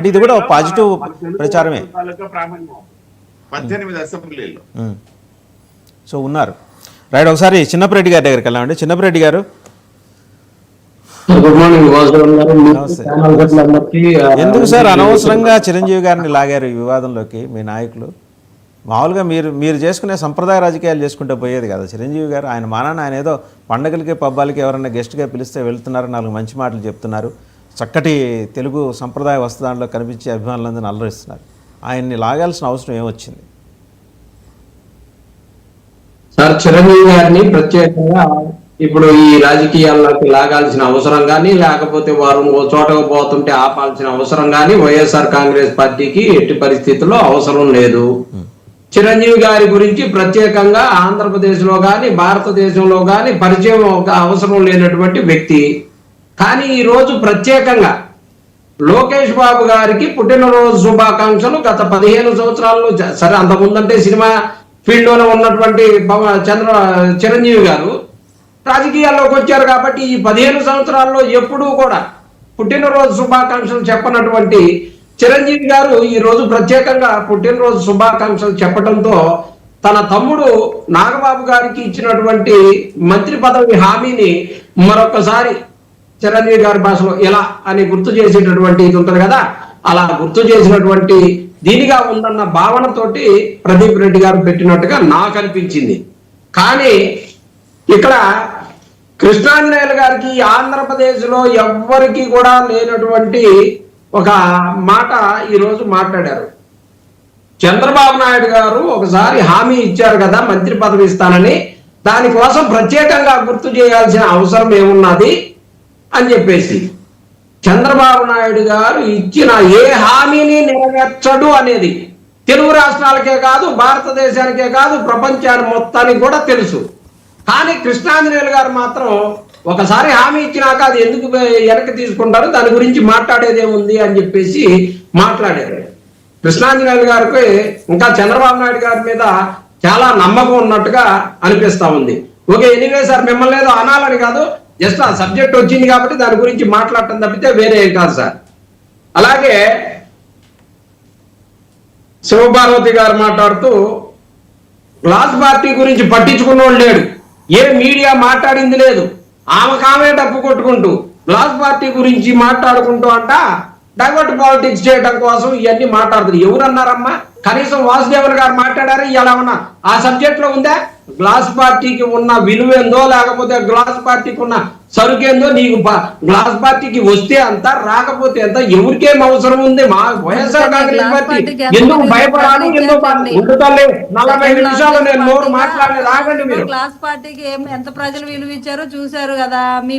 అంటే ఇది కూడా పాజిటివ్ ప్రచారమే. 18 అసెంబ్లీలో సో ఉన్నారు. రైట్, ఒకసారి చిన్నపరెడ్డి గారి దగ్గరికి వెళ్ళామండి. చిన్నపరెడ్డి గారు, గుడ్ మార్నింగ్. ఎందుకు సార్ అనవసరంగా చిరంజీవి గారిని లాగారు ఈ వివాదంలోకి మీ నాయకులు? మామూలుగా మీరు చేసుకునే సంప్రదాయ రాజకీయాలు చేసుకుంటే పోయేది కదా. చిరంజీవి గారు ఆయన మానాన్ని ఆయన ఏదో పండగలకి పబ్బాలకి ఎవరైనా గెస్ట్గా పిలిస్తే వెళ్తున్నారు, 4 మంచి మాటలు చెప్తున్నారు, చక్కటి తెలుగు సంప్రదాయ వస్త్రాల్లో కనిపించే అభిమానులందరినీ అల్లరిస్తున్నారు. ఆయన్ని లాగాల్సిన అవసరం ఏమొచ్చింది? సార్, చిరంజీవి గారిని ప్రత్యేకంగా ఇప్పుడు ఈ రాజకీయాల్లోకి లాగాల్సిన అవసరం కానీ, లేకపోతే వారు ఓ చోటకు పోతుంటే ఆపాల్సిన అవసరం కానీ వైఎస్ఆర్ కాంగ్రెస్ పార్టీకి ఎట్టి పరిస్థితుల్లో అవసరం లేదు. చిరంజీవి గారి గురించి ప్రత్యేకంగా ఆంధ్రప్రదేశ్ లో కానీ భారతదేశంలో కానీ పరిచయం అవసరం లేనటువంటి వ్యక్తి. కానీ ఈ రోజు ప్రత్యేకంగా లోకేష్ బాబు గారికి పుట్టినరోజు శుభాకాంక్షలు. గత 15 సంవత్సరాల్లో, సరే అంతకుముందంటే సినిమా ఫీల్డ్ లోనే ఉన్నటువంటి చిరంజీవి గారు రాజకీయాల్లోకి వచ్చారు కాబట్టి ఈ 15 సంవత్సరాల్లో ఎప్పుడూ కూడా పుట్టినరోజు శుభాకాంక్షలు చెప్పనటువంటి చిరంజీవి గారు ఈ రోజు ప్రత్యేకంగా పుట్టినరోజు శుభాకాంక్షలు చెప్పడంతో తన తమ్ముడు నాగబాబు గారికి ఇచ్చినటువంటి మంత్రి పదవి హామీని మరొకసారి చిరంజీవి గారి భాషలో ఎలా అని గుర్తు చేసేటటువంటి ఇది ఉంటుంది కదా, అలా గుర్తు చేసినటువంటి దీనిగా ఉందన్న భావనతోటి ప్రదీప్ రెడ్డి గారు పెట్టినట్టుగా నాకు అనిపించింది. కానీ ఇక్కడ కృష్ణాంజనేయులు గారికి ఆంధ్రప్రదేశ్ లో ఎవ్వరికి కూడా లేనటువంటి ఒక మాట ఈరోజు మాట్లాడారు. చంద్రబాబు నాయుడు గారు ఒకసారి హామీ ఇచ్చారు కదా మంత్రి పదవి ఇస్తానని, దానికోసం ప్రత్యేకంగా గుర్తు చేయాల్సిన అవసరం ఏమున్నది అని చెప్పేసి చంద్రబాబు నాయుడు గారు ఇచ్చిన ఏ హామీని నెరవేర్చడు అనేది తెలుగు రాష్ట్రాలకే కాదు, భారతదేశానికే కాదు, ప్రపంచానికి మొత్తానికి కూడా తెలుసు. కానీ కృష్ణాంజనేయులు గారు మాత్రం ఒకసారి హామీ ఇచ్చినాక అది ఎందుకు వెనక్కి తీసుకుంటారు, దాని గురించి మాట్లాడేదేముంది అని చెప్పేసి మాట్లాడారు. కృష్ణాంజనేయులు గారికి ఇంకా చంద్రబాబు నాయుడు గారి మీద చాలా నమ్మకం ఉన్నట్టుగా అనిపిస్తా ఉంది. ఓకే, ఎనీవే సార్, మిమ్మల్ని ఏదో అనాలని కాదు, జస్ట్ ఆ సబ్జెక్ట్ వచ్చింది కాబట్టి దాని గురించి మాట్లాడటం తప్పితే వేరే ఏం కాదు సార్. అలాగే శివపార్వతి గారు మాట్లాడుతూ గ్లాస్ పార్టీ గురించి పట్టించుకున్నోడు లేడు, ఏ మీడియా మాట్లాడింది లేదు, ఆమె డప్పు కొట్టుకుంటూ గ్లాస్ పార్టీ గురించి మాట్లాడుకుంటూ అంట డైవర్ట్ పాలిటిక్స్ చేయడం కోసం ఇవన్నీ మాట్లాడుతుంది. ఎవరన్నారమ్మా? కనీసం వాసుదేవన్ గారు మాట్లాడారు ఇలా ఉన్నా ఆ సబ్జెక్ట్ లో ఉందా? గ్లాస్ పార్టీకి ఉన్న విలువేందో, లేకపోతే గ్లాస్ పార్టీకి ఉన్న సరుకేందో, నీకు గ్లాస్ పార్టీకి వస్తే అంత, రాకపోతే అంత, ఎవరికేం అవసరం ఉంది? మా వైఎస్ఆర్ కాంగ్రెస్ పార్టీ ఎందుకు భయపడాలి? ఎందుకు ఉండుతాలే 40 నిమిషాలు నేను నోరు మాట్లాడలేదు, ఆగండి మీరు. గ్లాస్ పార్టీకి ఎంత ప్రజలు విలువ ఇచ్చారో చూశారు కదా. మీ